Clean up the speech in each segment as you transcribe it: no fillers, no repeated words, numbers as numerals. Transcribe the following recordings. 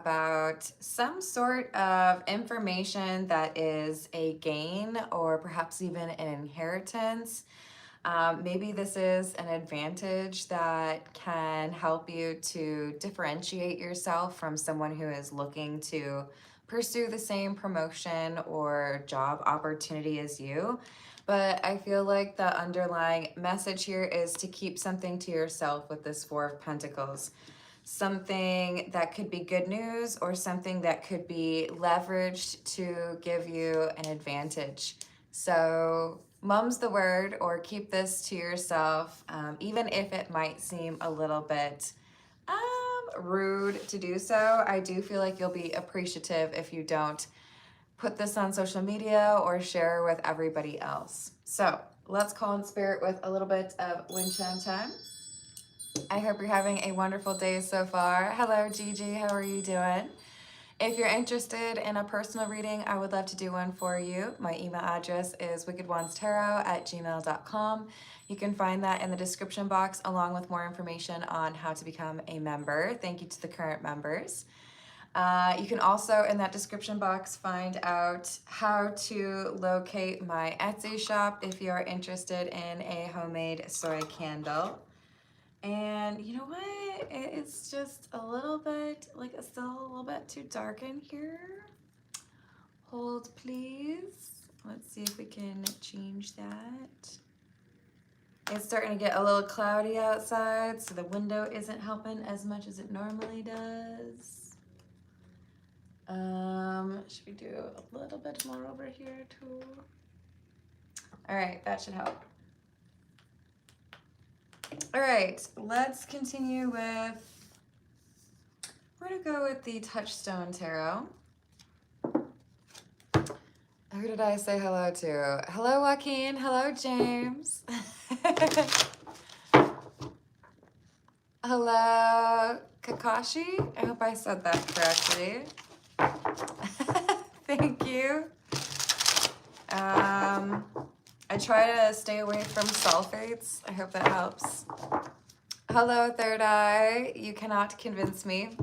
about some sort of information that is a gain or perhaps even an inheritance. Maybe this is an advantage that can help you to differentiate yourself from someone who is looking to pursue the same promotion or job opportunity as you. But I feel like the underlying message here is to keep something to yourself with this Four of Pentacles. Something that could be good news or something that could be leveraged to give you an advantage. So mum's the word, or keep this to yourself, even if it might seem a little bit rude to do so. I do feel like you'll be appreciative if you don't put this on social media or share with everybody else. So let's call in spirit with a little bit of wind chime time. I hope you're having a wonderful day so far. Hello, Gigi. How are you doing? If you're interested in a personal reading, I would love to do one for you. My email address is wickedwandstarot@gmail.com. You can find that in the description box along with more information on how to become a member. Thank you to the current members. You can also, in that description box, find out how to locate my Etsy shop if you're interested in a homemade soy candle. And you know what? It's just a little bit, like it's still a little bit too dark in here. Hold, please. Let's see if we can change that. It's starting to get a little cloudy outside, so the window isn't helping as much as it normally does. Should we do a little bit more over here too? All right, that should help. All right, let's continue with, we're gonna go with the Touchstone Tarot. Who did I say hello to? Hello, Joaquin. Hello, James. Hello, Kakashi. I hope I said that correctly. Thank you. I try to stay away from sulfates. I hope that helps. Hello, Third Eye. You cannot convince me.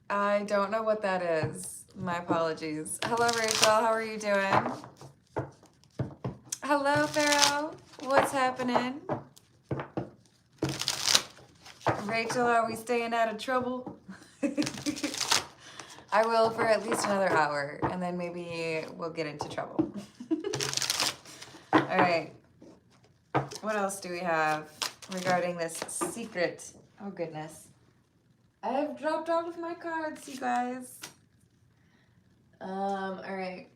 I don't know what that is. My apologies. Hello, Rachel. How are you doing? Hello, Pharaoh. What's happening? Rachel, are we staying out of trouble? I will for at least another hour, and then maybe we'll get into trouble. All right. What else do we have regarding this secret? Oh, goodness. I have dropped all of my cards, you guys. All right.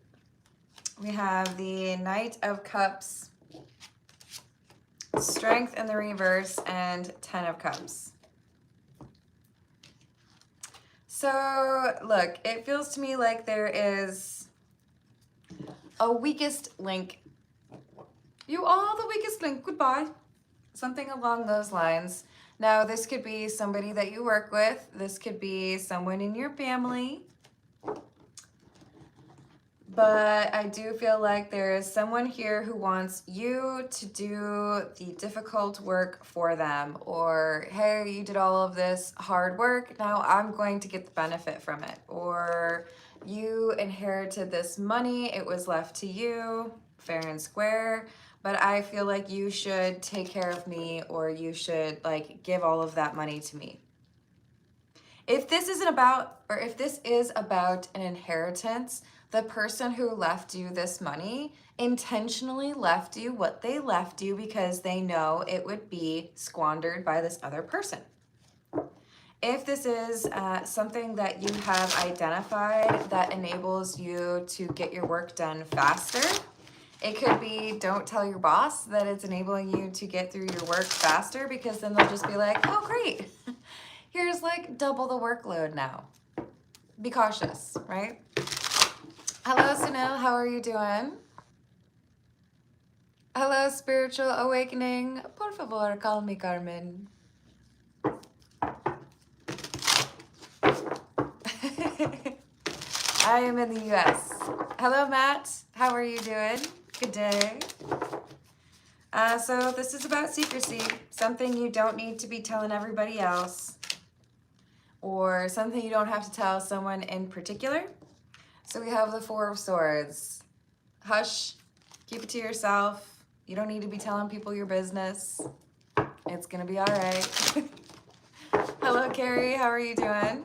We have the Knight of Cups, Strength in the reverse, and 10 of Cups. So, look, it feels to me like there is a weakest link. You are the weakest link. Goodbye. Something along those lines. Now, this could be somebody that you work with. This could be someone in your family. But I do feel like there is someone here who wants you to do the difficult work for them. Or, hey, you did all of this hard work, now I'm going to get the benefit from it. Or you inherited this money, it was left to you, fair and square, but I feel like you should take care of me, or you should like give all of that money to me. If this isn't about, or if this is about an inheritance, the person who left you this money intentionally left you what they left you because they know it would be squandered by this other person. If this is something that you have identified that enables you to get your work done faster, it could be don't tell your boss that it's enabling you to get through your work faster, because then they'll just be like, oh, great. Here's like double the workload now. Be cautious, right? Hello, Sunil. How are you doing? Hello, Spiritual Awakening. Por favor, call me Carmen. I am in the US. Hello, Matt. How are you doing? Good day. So this is about secrecy. something you don't need to be telling everybody else, or something you don't have to tell someone in particular. So we have the Four of Swords. Hush, keep it to yourself. You don't need to be telling people your business. It's gonna be all right. Hello, Carrie, how are you doing?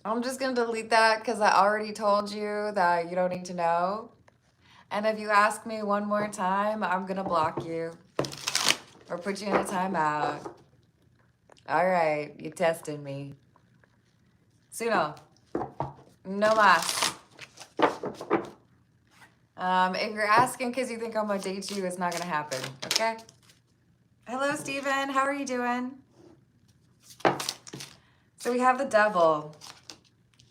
I'm just gonna delete that because I already told you that you don't need to know. And if you ask me one more time, I'm gonna block you or put you in a timeout. All right, you tested me. Suno, no más. If you're asking because you think I'm gonna date you, it's not gonna happen, okay? Hello, Steven, how are you doing? So we have the Devil.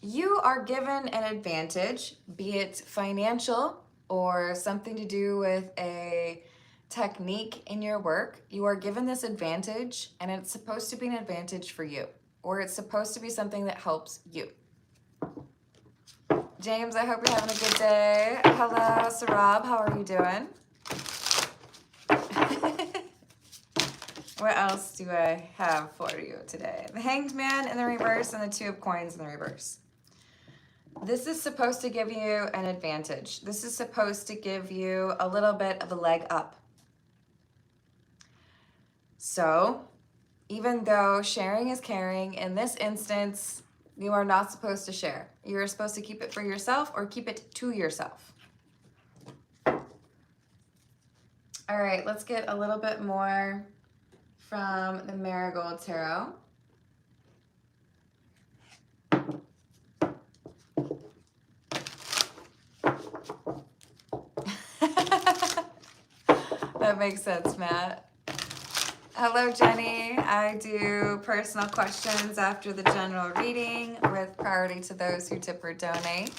You are given an advantage, be it financial or something to do with a technique in your work. You are given this advantage, and it's supposed to be an advantage for you, or it's supposed to be something that helps you. James, I hope you're having a good day. Hello, Sarab, how are you doing? What else do I have for you today? The Hanged Man in the reverse and the Two of Coins in the reverse. This is supposed to give you an advantage. This is supposed to give you a little bit of a leg up. So, even though sharing is caring, in this instance, you are not supposed to share. You are supposed to keep it for yourself or keep it to yourself. All right, let's get a little bit more from the Marigold Tarot. That makes sense, Matt. Hello, Jenny. I do personal questions after the general reading with priority to those who tip or donate.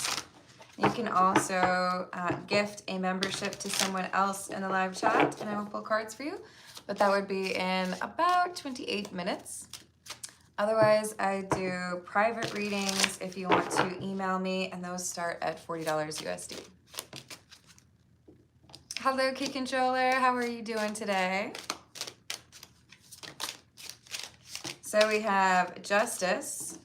You can also gift a membership to someone else in the live chat, and I will pull cards for you, but that would be in about 28 minutes. Otherwise, I do private readings if you want to email me, and those start at $40 USD. Hello, Key Controller. How are you doing today? So we have Justice,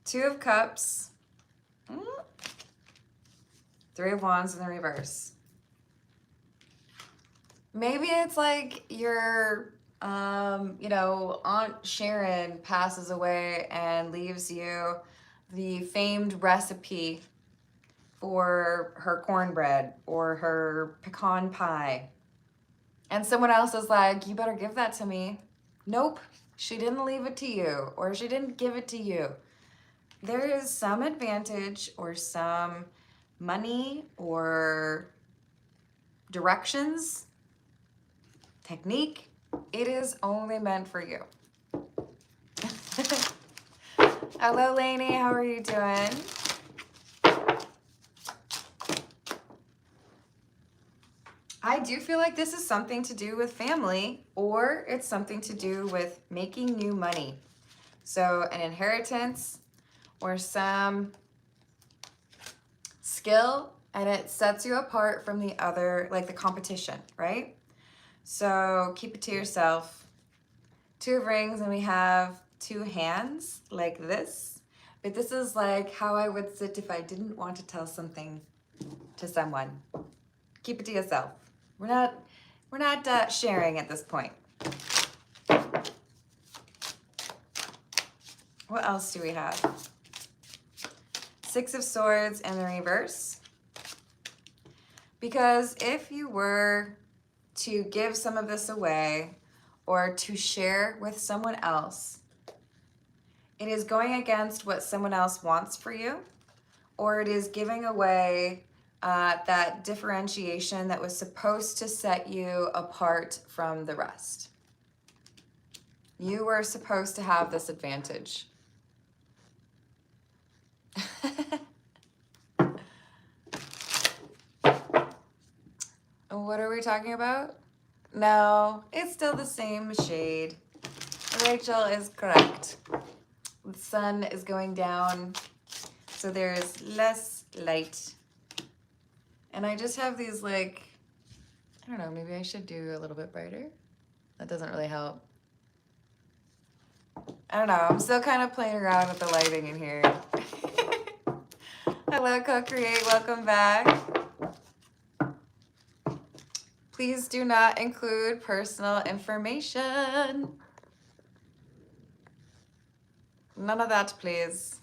Two of Cups, Three of Wands in the reverse. Maybe it's like your, Aunt Sharon passes away and leaves you the famed recipe for her cornbread or her pecan pie. And someone else is like, you better give that to me. Nope, she didn't leave it to you, or she didn't give it to you. There is some advantage or some money or directions, technique. It is only meant for you. Hello, Lainey, how are you doing? I do feel like this is something to do with family, or it's something to do with making new money. So an inheritance or some skill, and it sets you apart from the other, like the competition, right? So keep it to yourself. Two of Rings, and we have two hands like this. But this is like how I would sit if I didn't want to tell something to someone. Keep it to yourself. We're not sharing at this point. What else do we have? Six of Swords in the reverse. Because if you were to give some of this away or to share with someone else, it is going against what someone else wants for you, or it is giving away that differentiation that was supposed to set you apart from the rest. You were supposed to have this advantage. What are we talking about? No, it's still the same shade. Rachel is correct. The sun is going down, so there's less light. And I just have these like I don't know, maybe I should do a little bit brighter. That doesn't really help. I don't know, I'm still kind of playing around with the lighting in here. Hello, Co-Create, welcome back. Please do not include personal information. None of that, please.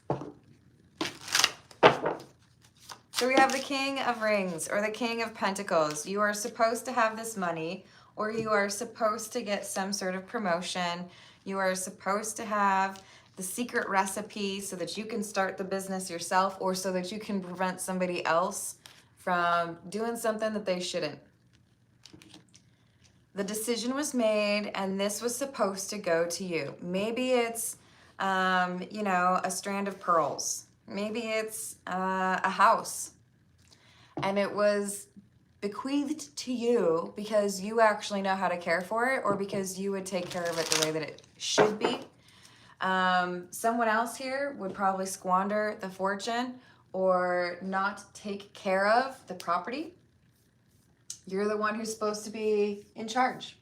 So we have the King of Rings or the King of Pentacles. You are supposed to have this money, or you are supposed to get some sort of promotion. You are supposed to have the secret recipe so that you can start the business yourself, or so that you can prevent somebody else from doing something that they shouldn't. The decision was made and this was supposed to go to you. Maybe it's, you know, a strand of pearls. Maybe it's a house. And it was bequeathed to you because you actually know how to care for it, or because you would take care of it the way that it should be. Someone else here would probably squander the fortune or not take care of the property. You're the one who's supposed to be in charge.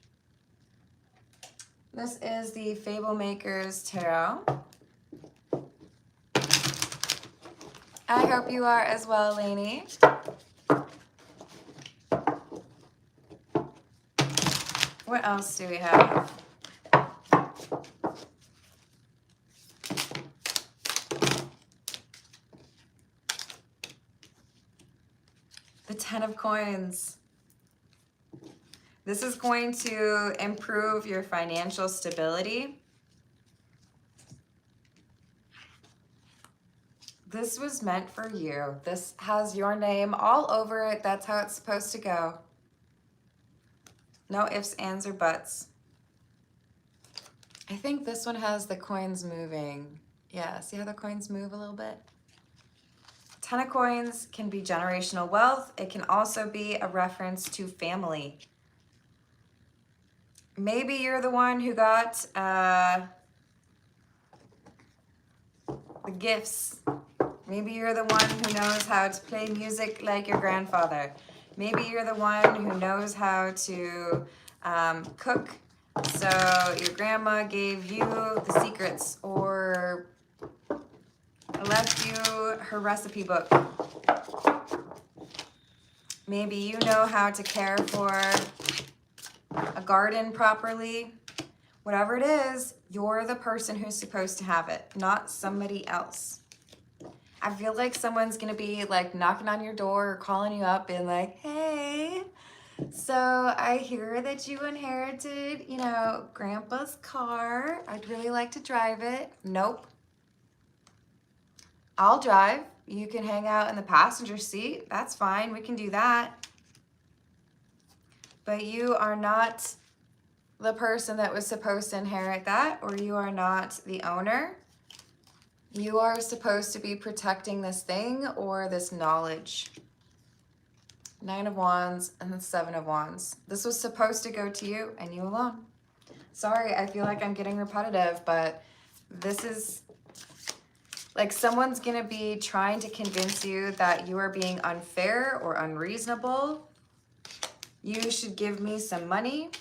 This is the Fable Makers Tarot. I hope you are as well, Lainey. What else do we have? The Ten of Coins. This is going to improve your financial stability. This was meant for you. This has your name all over it. That's how it's supposed to go. No ifs, ands, or buts. I think this one has the coins moving. Yeah, see how the coins move a little bit? Ten of Coins can be generational wealth. It can also be a reference to family. Maybe you're the one who got the gifts. Maybe you're the one who knows how to play music like your grandfather. Maybe you're the one who knows how to cook. So your grandma gave you the secrets or left you her recipe book. Maybe you know how to care for a garden properly. Whatever it is, you're the person who's supposed to have it, not somebody else. I feel like someone's gonna be like knocking on your door or calling you up and like, hey, so I hear that you inherited, you know, Grandpa's car. I'd really like to drive it. Nope. I'll drive. You can hang out in the passenger seat. That's fine. We can do that. But you are not the person that was supposed to inherit that, or you are not the owner. You are supposed to be protecting this thing or this knowledge. Nine of Wands and the Seven of Wands. This was supposed to go to you and you alone. Sorry, I feel like I'm getting repetitive, but this is like someone's gonna be trying to convince you that you are being unfair or unreasonable. You should give me some money.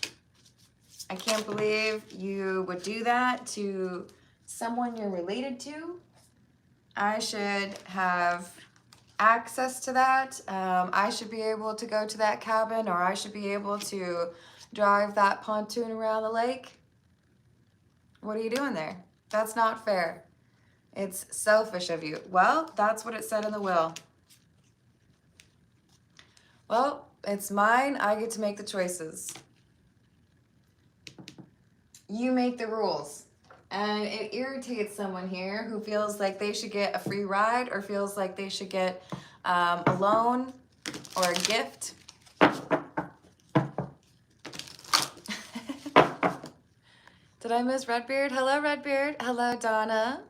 I can't believe you would do that to someone you're related to. I should have access to that. I should be able to go to that cabin, or I should be able to drive that pontoon around the lake. What are you doing there? That's not fair. It's selfish of you. Well, that's what it said in the will. Well, it's mine. I get to make the choices. You make the rules. And it irritates someone here who feels like they should get a free ride or feels like they should get a loan or a gift. Did I miss Redbeard? Hello, Redbeard. Hello, Donna.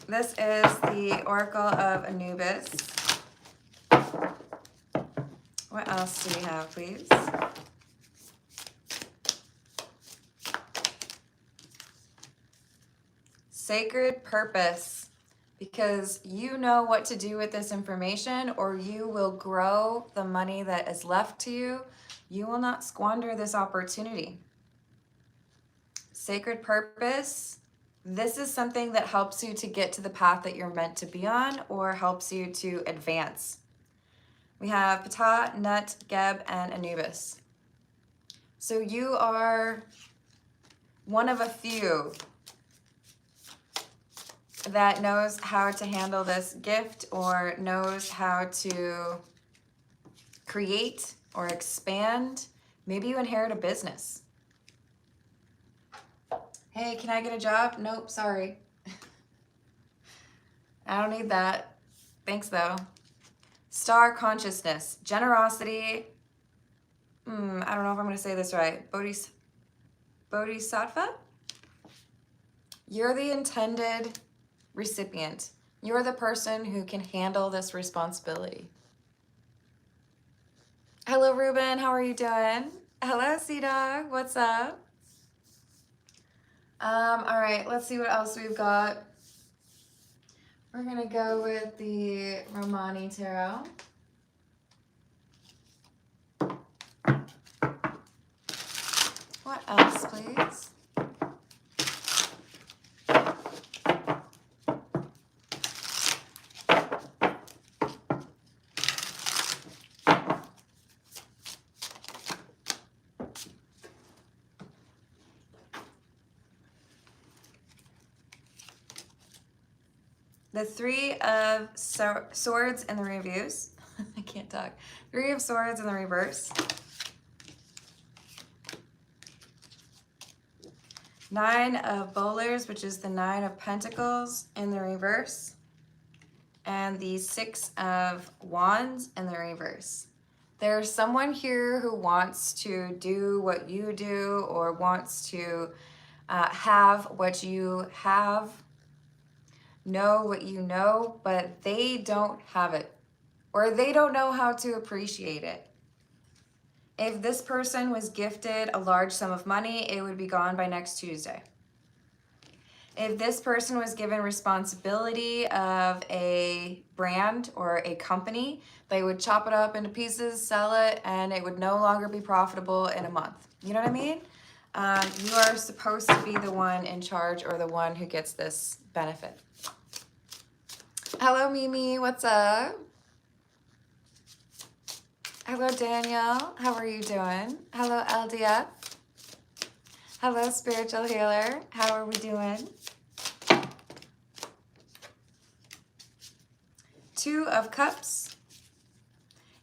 This is the Oracle of Anubis. What else do we have, please? Sacred purpose. because you know what to do with this information, or you will grow the money that is left to you. You will not squander this opportunity. Sacred purpose. This is something that helps you to get to the path that you're meant to be on, or helps you to advance. We have Ptah, Nut, Geb, and Anubis. So you are one of a few that knows how to handle this gift, or knows how to create or expand. Maybe you inherit a business. Hey, can I get a job? Nope, sorry. I don't need that. Thanks though. Star consciousness, generosity. I don't know if I'm going to say this right. Bodhisattva? You're the intended recipient. You're the person who can handle this responsibility. Hello, Ruben. How are you doing? Hello, Sea-Dog. What's up? All right, let's see what else we've got. We're going to go with the Romani Tarot. What else, please? The Three of Swords in the reviews. I can't talk. Three of Swords in the reverse. Nine of Bowlers, which is the Nine of Pentacles in the reverse. And the Six of Wands in the reverse. There's someone here who wants to do what you do, or wants to have what you have, know what you know, but they don't have it, or they don't know how to appreciate it. If this person was gifted a large sum of money, it would be gone by next Tuesday. If this person was given responsibility of a brand or a company, they would chop it up into pieces, sell it, and it would no longer be profitable in a month. You know what I mean? You are supposed to be the one in charge, or the one who gets this benefit. Hello, Mimi. What's up? Hello, Danielle. How are you doing? Hello, LDF. Hello, Spiritual Healer. How are we doing? Two of Cups.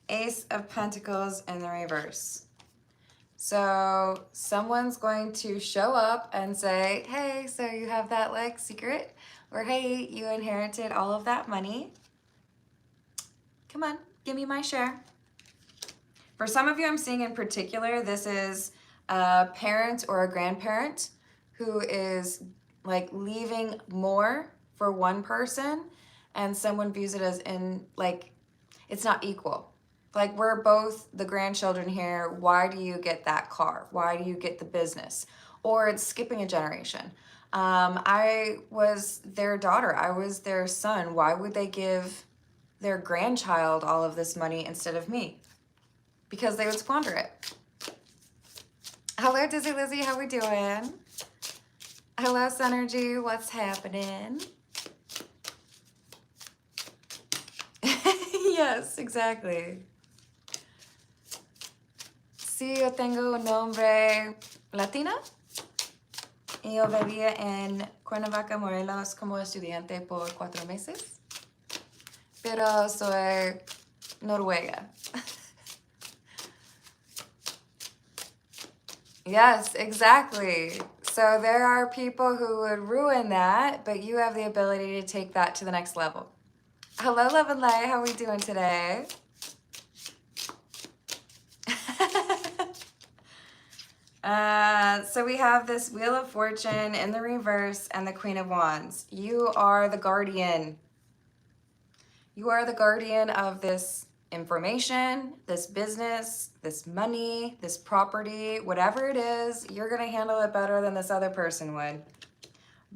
Ace of Pentacles in the reverse. So someone's going to show up and say, hey, so you have that like secret? Or hey, you inherited all of that money. Come on, give me my share. For some of you, I'm seeing in particular, this is a parent or a grandparent who is like leaving more for one person, and someone views it as in like, it's not equal. Like, we're both the grandchildren here. Why do you get that car? Why do you get the business? Or it's skipping a generation. I was their daughter. I was their son. Why would they give their grandchild all of this money instead of me? Because they would squander it. Hello, Dizzy Lizzy. How we doing? Hello, Synergy. What's happening? Yes, exactly. Sí, yo tengo un nombre latina. Y yo vivía en Cuernavaca, Morelos, como estudiante por 4 meses. Pero soy noruega. Yes, exactly. So there are people who would ruin that, but you have the ability to take that to the next level. Hello, Love and Light. How are we doing today? So we have this Wheel of Fortune in the reverse and the Queen of Wands. You are the guardian. You are the guardian of this information, this business, this money, this property, whatever it is. You're going to handle it better than this other person would.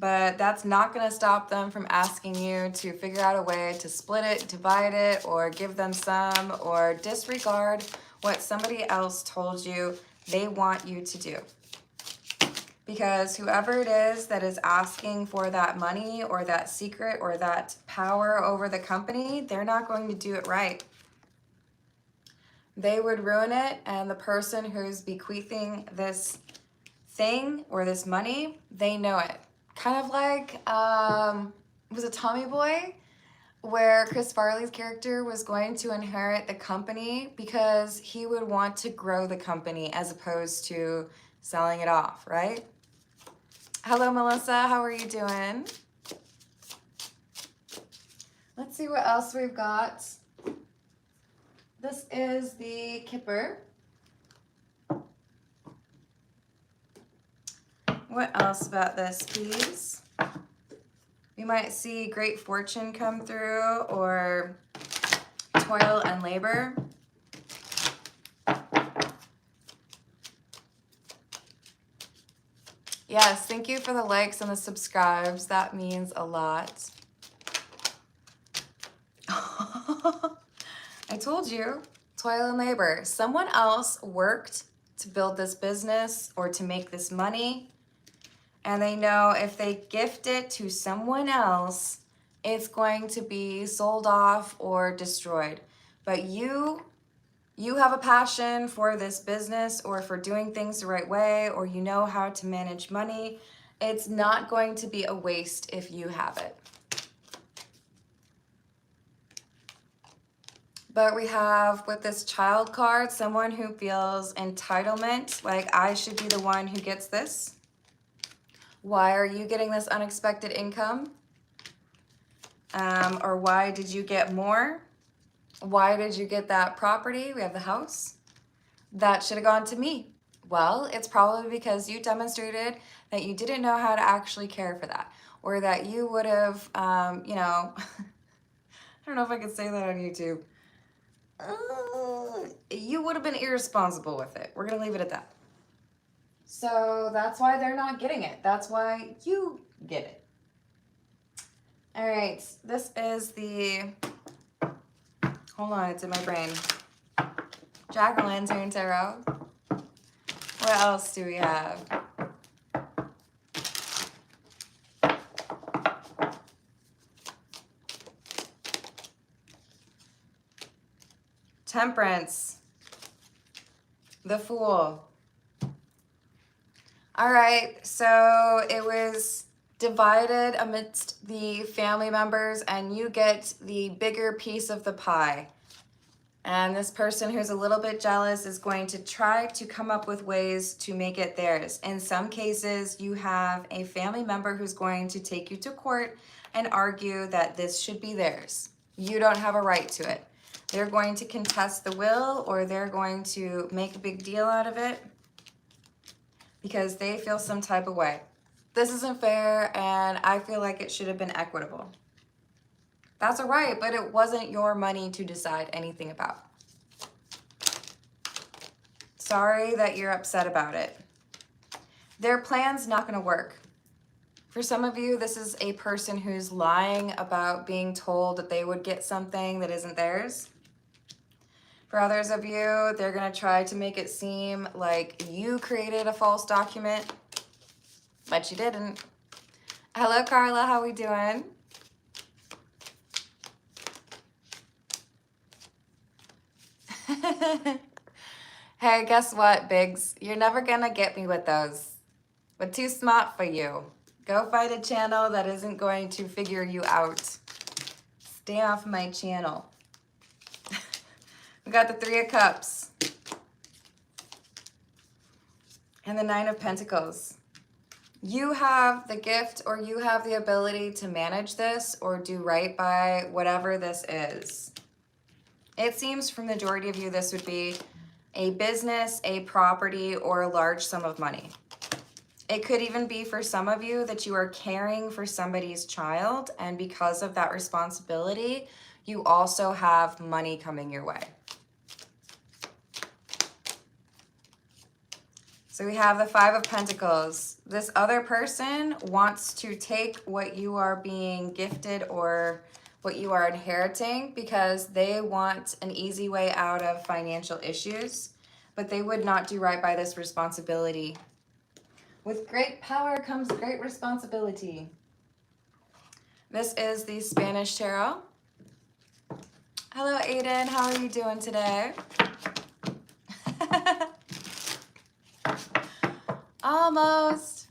But that's not going to stop them from asking you to figure out a way to split it, divide it, or give them some, or disregard what somebody else told you they want you to do. Because whoever it is that is asking for that money or that secret or that power over the company, they're not going to do it right. They would ruin it, and the person who's bequeathing this thing or this money, they know it. Kind of like, was it Tommy Boy? Where Chris Farley's character was going to inherit the company because he would want to grow the company as opposed to selling it off, right? Hello, Melissa. How are you doing? Let's see what else we've got. This is the Kipper. What else about this, please? We might see great fortune come through or toil and labor. Yes, thank you for the likes and the subscribes. That means a lot. I told you, toil and labor. Someone else worked to build this business or to make this money. And they know if they gift it to someone else, it's going to be sold off or destroyed. But you have a passion for this business or for doing things the right way, or you know how to manage money. It's not going to be a waste if you have it. But we have with this child card, someone who feels entitlement, like I should be the one who gets this. Why are you getting this unexpected income? Or why did you get more? Why did you get that property? We have the house. That should have gone to me. Well, it's probably because you demonstrated that you didn't know how to actually care for that. Or that you would have, you know, I don't know if I could say that on YouTube. You would have been irresponsible with it. We're going to leave it at that. So that's why they're not getting it. That's why you get it. All right, this is the, hold on, it's in my brain. Jack-o'-lantern tarot. What else do we have? Temperance. The Fool. All right, so it was divided amidst the family members and you get the bigger piece of the pie. And this person who's a little bit jealous is going to try to come up with ways to make it theirs. In some cases, you have a family member who's going to take you to court and argue that this should be theirs. You don't have a right to it. They're going to contest the will, or they're going to make a big deal out of it because they feel some type of way. This isn't fair, and I feel like it should have been equitable. That's all right, but it wasn't your money to decide anything about. Sorry that you're upset about it. Their plan's not going to work. For some of you, this is a person who's lying about being told that they would get something that isn't theirs. For others of you, they're going to try to make it seem like you created a false document, but you didn't. Hello, Carla. How we doing? Hey, guess what, Biggs? You're never going to get me with those. We're too smart for you. Go find a channel that isn't going to figure you out. Stay off my channel. We got the Three of Cups. And the Nine of Pentacles. You have the gift or you have the ability to manage this or do right by whatever this is. It seems from the majority of you this would be a business, a property, or a large sum of money. It could even be for some of you that you are caring for somebody's child, and because of that responsibility, you also have money coming your way. So we have the Five of Pentacles. This other person wants to take what you are being gifted or what you are inheriting because they want an easy way out of financial issues, but they would not do right by this responsibility. With great power comes great responsibility. This is the Spanish Tarot. Hello, Aiden. How are you doing today? Almost.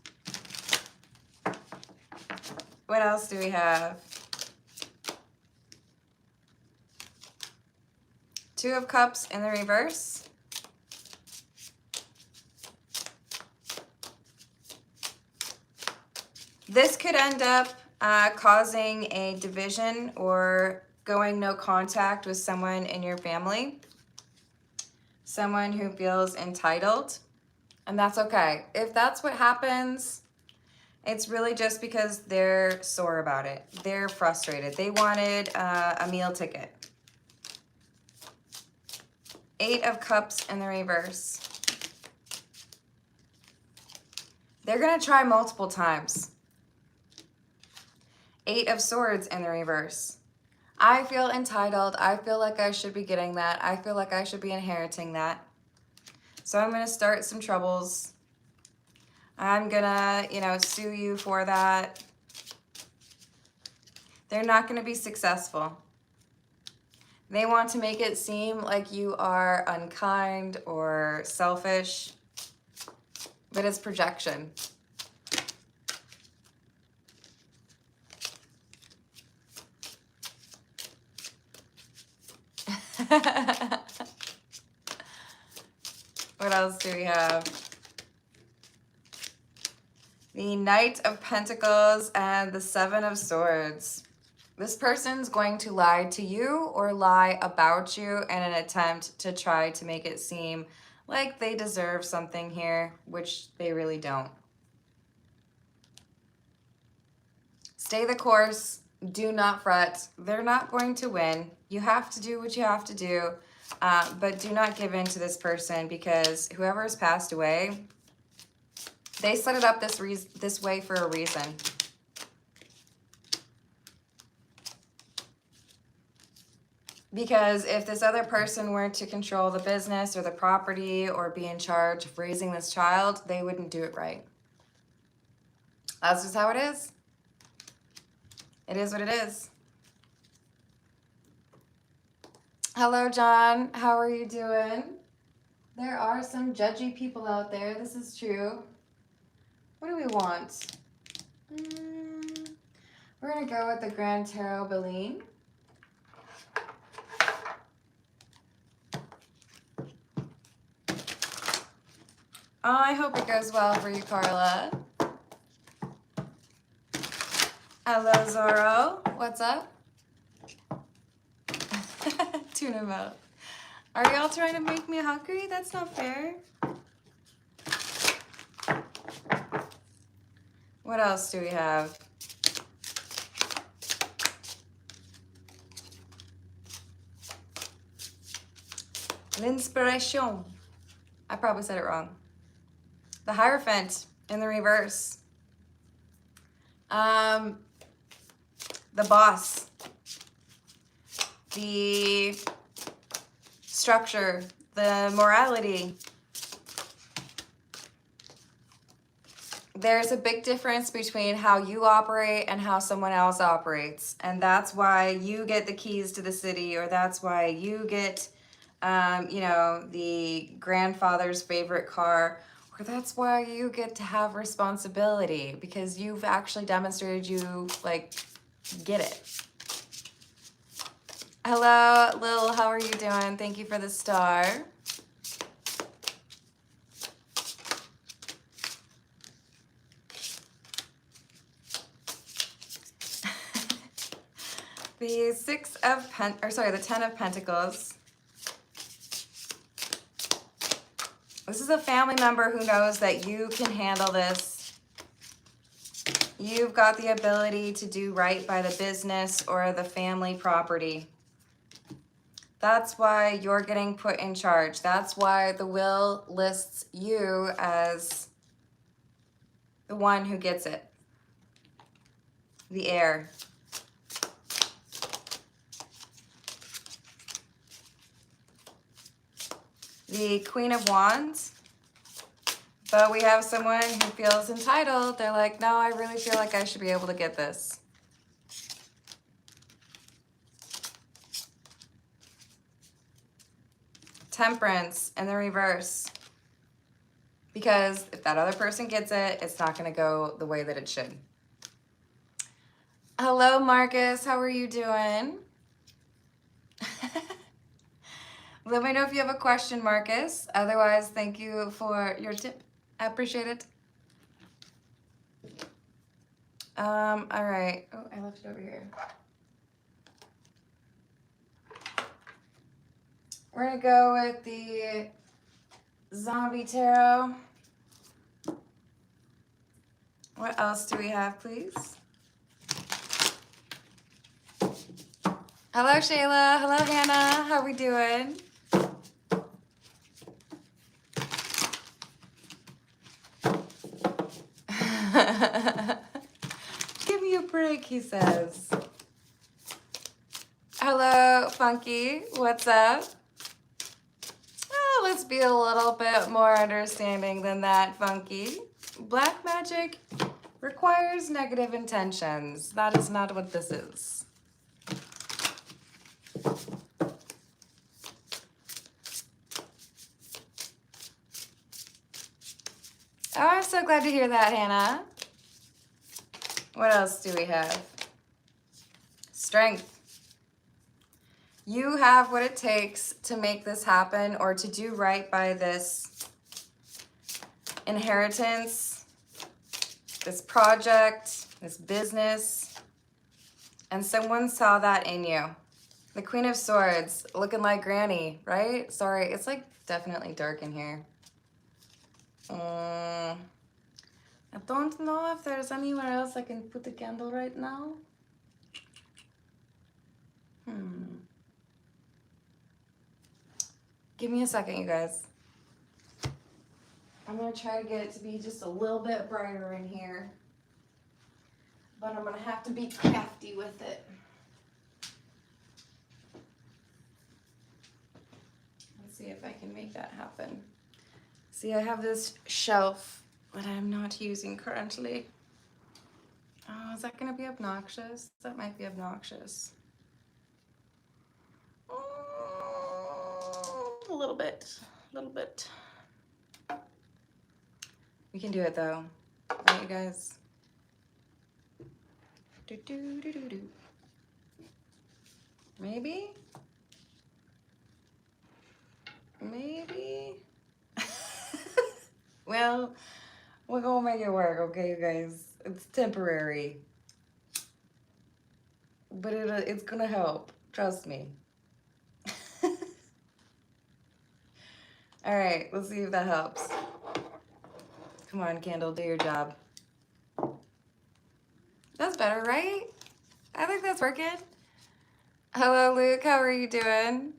What else do we have? Two of Cups in the reverse. This could end up causing a division or going no contact with someone in your family. Someone who feels entitled. And that's okay. If that's what happens, it's really just because they're sore about it. They're frustrated. They wanted a meal ticket. Eight of Cups in the reverse. They're going to try multiple times. Eight of Swords in the reverse. I feel entitled. I feel like I should be getting that. I feel like I should be inheriting that. So I'm going to start some troubles. I'm going to, sue you for that. They're not going to be successful. They want to make it seem like you are unkind or selfish, but it's projection. What else do we have? The Knight of Pentacles and the Seven of Swords. This person's going to lie to you or lie about you in an attempt to try to make it seem like they deserve something here, which they really don't. Stay the course. Do not fret. They're not going to win. You have to do what you have to do, but do not give in to this person because whoever has passed away, they set it up this way for a reason. Because if this other person were to control the business or the property or be in charge of raising this child, they wouldn't do it right. That's just how it is. It is what it is. Hello, John. How are you doing? There are some judgy people out there. This is true. What do we want? We're going to go with the Grand Tarot Baleen. Oh, I hope it goes well for you, Carla. Hello, Zorro. What's up? Tuna mouth. Are y'all trying to make me hungry? That's not fair. What else do we have? L'Inspiration. I probably said it wrong. The Hierophant in the reverse. The Boss. The structure. The morality. There's a big difference between how you operate and how someone else operates. And that's why you get the keys to the city, or that's why you get, the grandfather's favorite car, or that's why you get to have responsibility, because you've actually demonstrated you, get it. Hello, Lil, how are you doing? Thank you for the star. The the 10 of Pentacles. This is a family member who knows that you can handle this. You've got the ability to do right by the business or the family property. That's why you're getting put in charge. That's why the wheel lists you as the one who gets it. The heir. The Queen of Wands. But we have someone who feels entitled. They're like, no, I really feel like I should be able to get this. Temperance in the reverse. Because if that other person gets it, it's not going to go the way that it should. Hello, Marcus. How are you doing? Let me know if you have a question, Marcus. Otherwise, thank you for your tip. I appreciate it. All right. Oh, I left it over here. We're going to go with the Zombie Tarot. What else do we have, please? Hello, Shayla. Hello, Hannah. How we doing? Give me a break, he says. Hello, Funky. What's up? Oh, let's be a little bit more understanding than that, Funky. Black magic requires negative intentions. That is not what this is. Oh, I'm so glad to hear that, Hannah. What else do we have? Strength. You have what it takes to make this happen or to do right by this inheritance, this project, this business. And someone saw that in you. The Queen of Swords, looking like Granny, right? Sorry, it's like definitely dark in here. I don't know if there's anywhere else I can put the candle right now. Give me a second, you guys. I'm gonna try to get it to be just a little bit brighter in here. But I'm gonna have to be crafty with it. Let's see if I can make that happen. See, I have this shelf that I'm not using currently. Oh, is that gonna be obnoxious? That might be obnoxious. A little bit, a little bit. We can do it though, right, you guys? Maybe? Maybe? Well, we're gonna make it work, okay, you guys? It's temporary. But it's gonna help, trust me. All right, let's see if that helps. Come on, candle, do your job. That's better, right? I think that's working. Hello, Luke, how are you doing?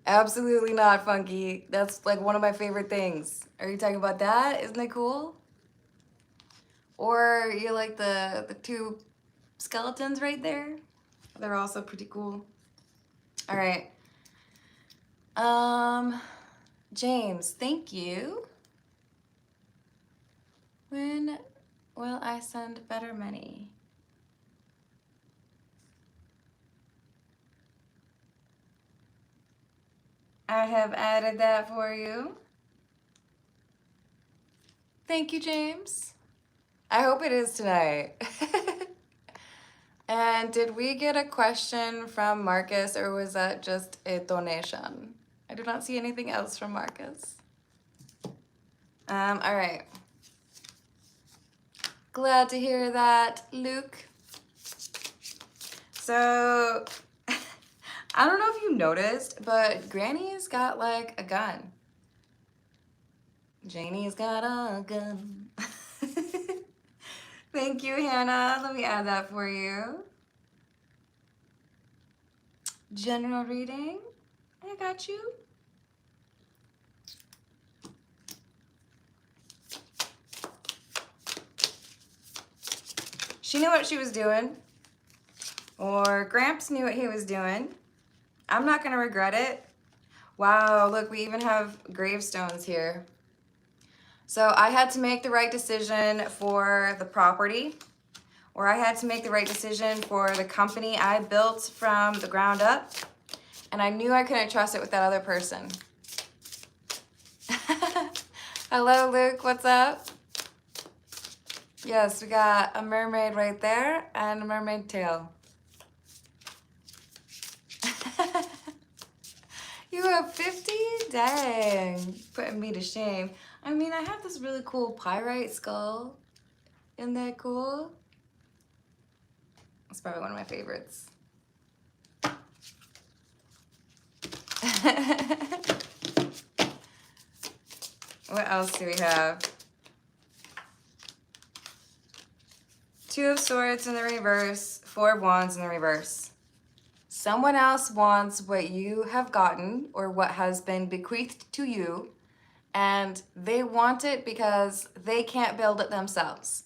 Absolutely not, Funky. That's like one of my favorite things. Are you talking about that? Isn't it cool? Or you like the two skeletons right there? They're also pretty cool. All right. James, thank you. When will I send better money? I have added that for you. Thank you, James. I hope it is tonight. And did we get a question from Marcus, or was that just a donation? I do not see anything else from Marcus. All right. Glad to hear that, Luke. So, I don't know if you noticed, but Granny's got like a gun. Janie's got a gun. Thank you, Hannah. Let me add that for you. General reading. I got you. She knew what she was doing, or Gramps knew what he was doing. I'm not going to regret it. Wow, look, we even have gravestones here. So I had to make the right decision for the property, or I had to make the right decision for the company I built from the ground up, and I knew I couldn't trust it with that other person. Hello, Luke, what's up? Yes, we got a mermaid right there and a mermaid tail. You have 50? Dang, putting me to shame. I mean, I have this really cool pyrite skull. Isn't that cool? It's probably one of my favorites. What else do we have? Two of Swords in the reverse, Four of Wands in the reverse. Someone else wants what you have gotten or what has been bequeathed to you, and they want it because they can't build it themselves.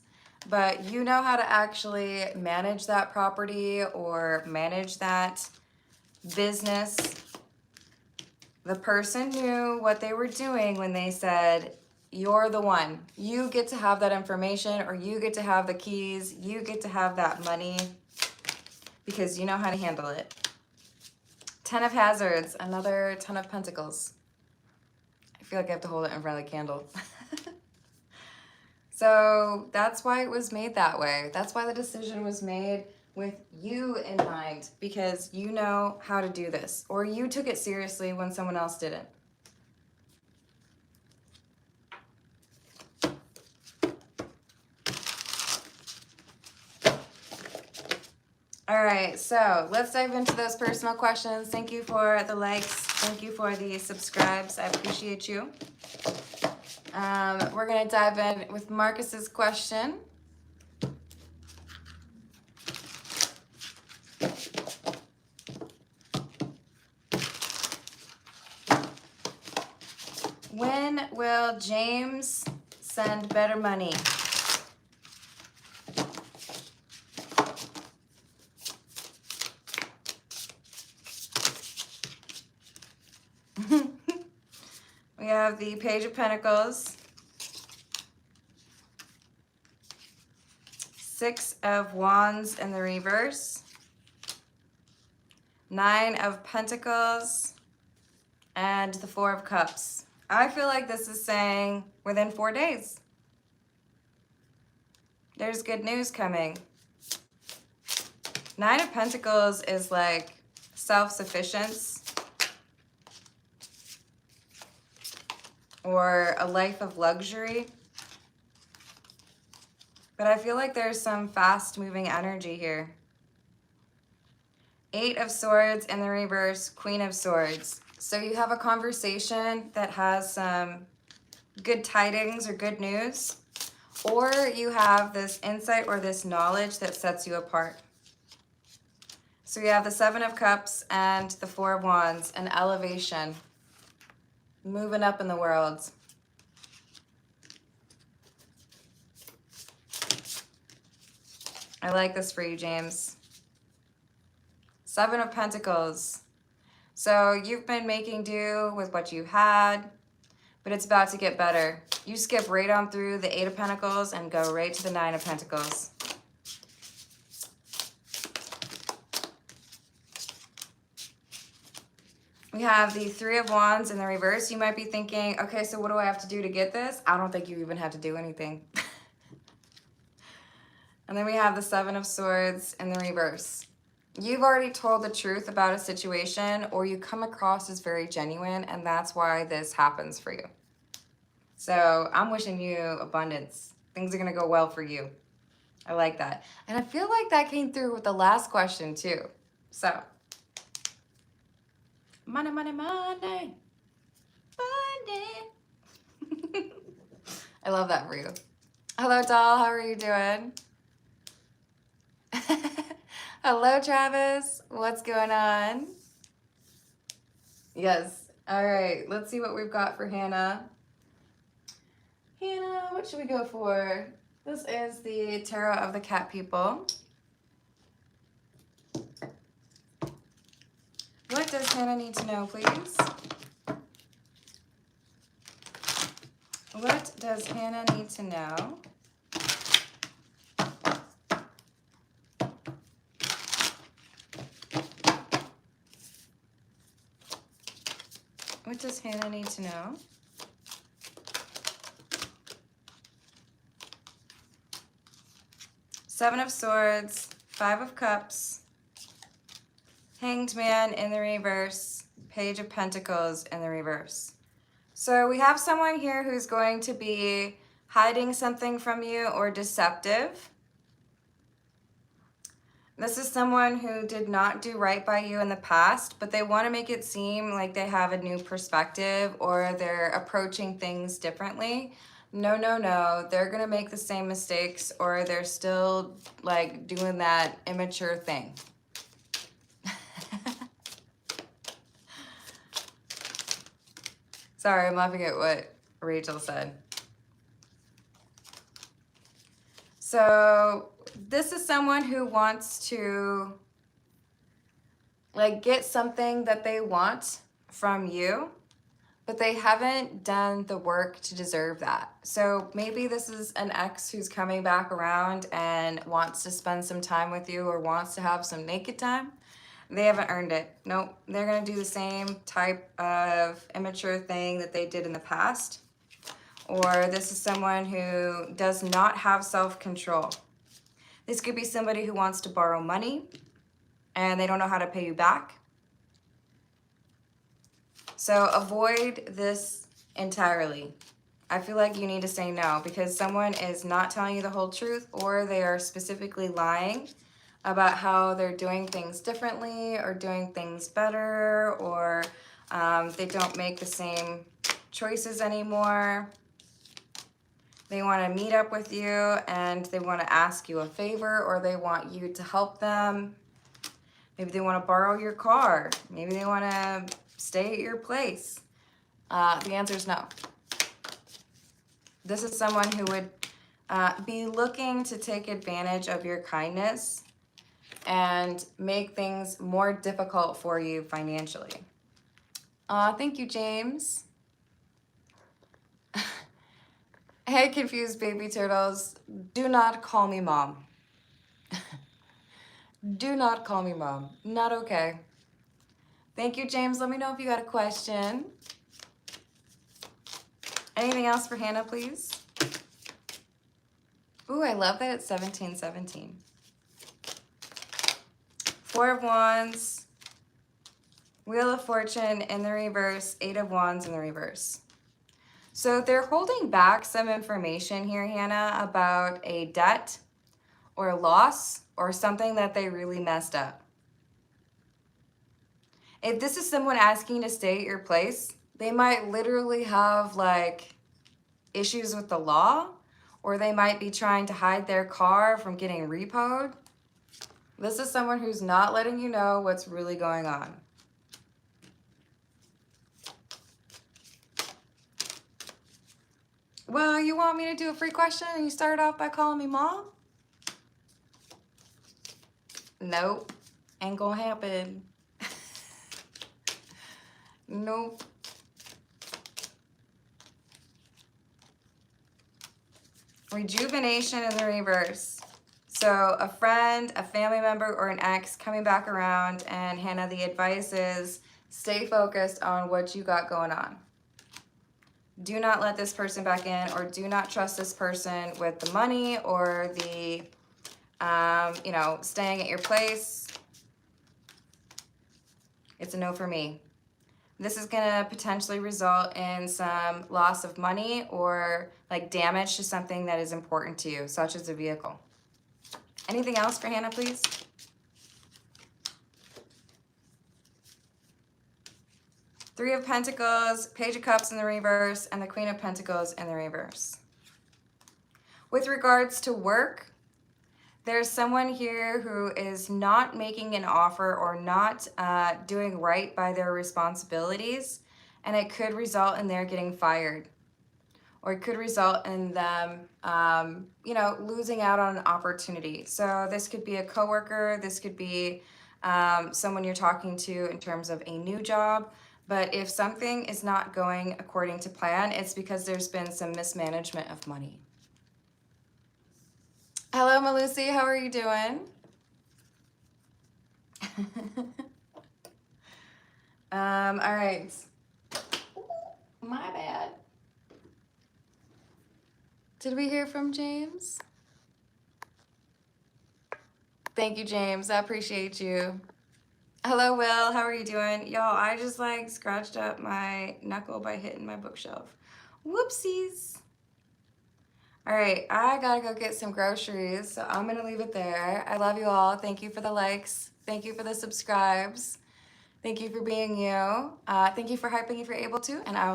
But you know how to actually manage that property or manage that business. The person knew what they were doing when they said, you're the one. You get to have that information, or you get to have the keys. You get to have that money because you know how to handle it. Ten of Hazards, another Ten of Pentacles. I feel like I have to hold it in front of the candle. So that's why it was made that way. That's why the decision was made with you in mind, because you know how to do this, or you took it seriously when someone else didn't. All right, so let's dive into those personal questions. Thank you for the likes. Thank you for the subscribes. I appreciate you. We're gonna dive in with Marcus's question. When will James send better money? We have the Page of Pentacles, Six of Wands in the reverse, Nine of Pentacles, and the Four of Cups. I feel like this is saying within 4 days. There's good news coming. Nine of Pentacles is like self-sufficiency or a life of luxury. But I feel like there's some fast-moving energy here. Eight of Swords in the reverse, Queen of Swords. So you have a conversation that has some good tidings or good news, or you have this insight or this knowledge that sets you apart. So you have the Seven of Cups and the Four of Wands, an elevation, moving up in the world. I like this for you, James. Seven of Pentacles. So you've been making do with what you had, but it's about to get better. You skip right on through the Eight of Pentacles and go right to the Nine of Pentacles. We have the Three of Wands in the reverse. You might be thinking, okay, so what do I have to do to get this? I don't think you even have to do anything. And then we have the Seven of Swords in the reverse. You've already told the truth about a situation, or you come across as very genuine, and that's why this happens for you. So I'm wishing you abundance. Things are going to go well for you. I like that. And I feel like that came through with the last question too. So, money, money, money. Money. I love that for you. Hello, doll. How are you doing? Hello, Travis. What's going on? Yes. All right. Let's see what we've got for Hannah. Hannah, what should we go for? This is the Tarot of the Cat People. What does Hannah need to know, please? What does Hannah need to know? What does Hannah need to know? Seven of Swords, Five of Cups, Hanged Man in the reverse, Page of Pentacles in the reverse. So we have someone here who's going to be hiding something from you or deceptive. This is someone who did not do right by you in the past, but they want to make it seem like they have a new perspective or they're approaching things differently. No, no, no. They're going to make the same mistakes or they're still like doing that immature thing. Sorry, I'm laughing at what Rachel said. So this is someone who wants to like get something that they want from you, but they haven't done the work to deserve that. So maybe this is an ex who's coming back around and wants to spend some time with you or wants to have some naked time. They haven't earned it. Nope, they're gonna do the same type of immature thing that they did in the past. Or this is someone who does not have self-control. This could be somebody who wants to borrow money and they don't know how to pay you back. So avoid this entirely. I feel like you need to say no because someone is not telling you the whole truth or they are specifically lying about how they're doing things differently or doing things better, or they don't make the same choices anymore. They want to meet up with you and they want to ask you a favor or they want you to help them. Maybe they want to borrow your car. Maybe they want to stay at your place. The answer is no. This is someone who would be looking to take advantage of your kindness and make things more difficult for you financially. Thank you, James. Hey, confused baby turtles. Do not call me mom. Do not call me mom. Not okay. Thank you, James. Let me know if you got a question. Anything else for Hannah, please? Ooh, I love that it's 1717. Four of Wands, Wheel of Fortune in the reverse, Eight of Wands in the reverse. So they're holding back some information here, Hannah, about a debt or a loss or something that they really messed up. If this is someone asking to stay at your place, they might literally have like issues with the law, or they might be trying to hide their car from getting repoed. This is someone who's not letting you know what's really going on. Well, you want me to do a free question and you start off by calling me mom? Nope, ain't gonna happen. Nope. Rejuvenation in the reverse. So a friend, a family member, or an ex coming back around, and Hannah, the advice is stay focused on what you got going on. Do not let this person back in, or do not trust this person with the money or the, staying at your place. It's a no for me. This is gonna potentially result in some loss of money or like damage to something that is important to you, such as a vehicle. Anything else for Hannah, please? Three of Pentacles, Page of Cups in the reverse, and the Queen of Pentacles in the reverse. With regards to work, There's someone here who is not making an offer or not doing right by their responsibilities, and it could result in their getting fired, or it could result in them, losing out on an opportunity. So this could be a coworker, this could be someone you're talking to in terms of a new job. But if something is not going according to plan, it's because there's been some mismanagement of money. Hello, Malusi, how are you doing? All right. My bad. Did we hear from James? Thank you, James. I appreciate you. Hello, Will. How are you doing? Y'all, I just like scratched up my knuckle by hitting my bookshelf. Whoopsies. All right, I gotta go get some groceries, so I'm gonna leave it there. I love you all. Thank you for the likes. Thank you for the subscribes. Thank you for being you. Thank you for hyping if you're able to, and I will